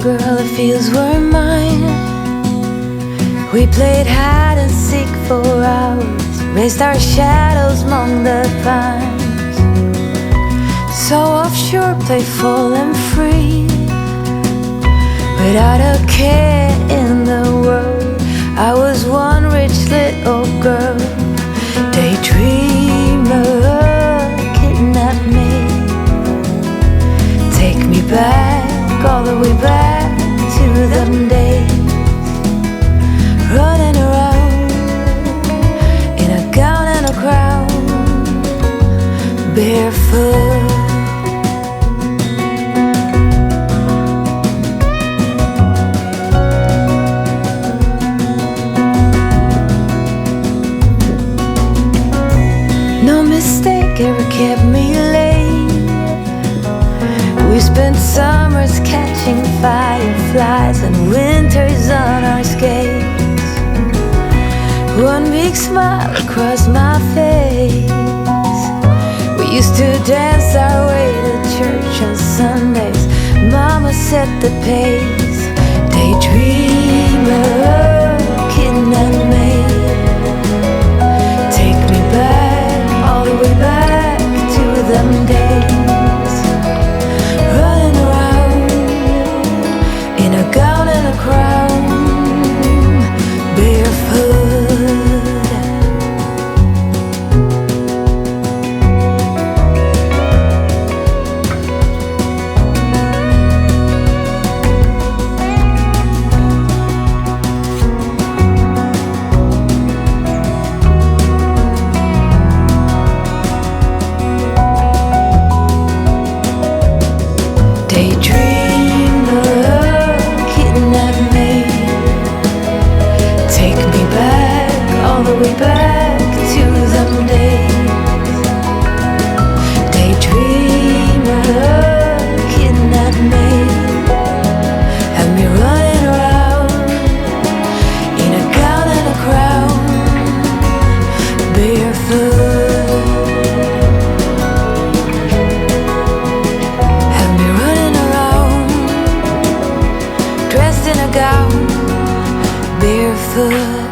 girl, the fields were mine. We played hide and seek for hours, raised our shadows among the pines. So offshore, playful and free, without a care in the world. I was one rich little girl, daydreamer, kidnap me. Take me back, all the way back to them days, running around in a gown and a crown, barefoot. No mistake ever kept me late. We spent summers catching fireflies and winters on our skates. One big smile across my face. We used to dance our way to church on Sundays. Mama set the pace. Daydreamer, kidnap me. Take me back, all the way back to them days, running around in a gown and a crown, barefoot. Way back to them days, daydreamer, kidnap me, have me running around in a gown and a crown, barefoot. Have me running around, dressed in a gown, barefoot.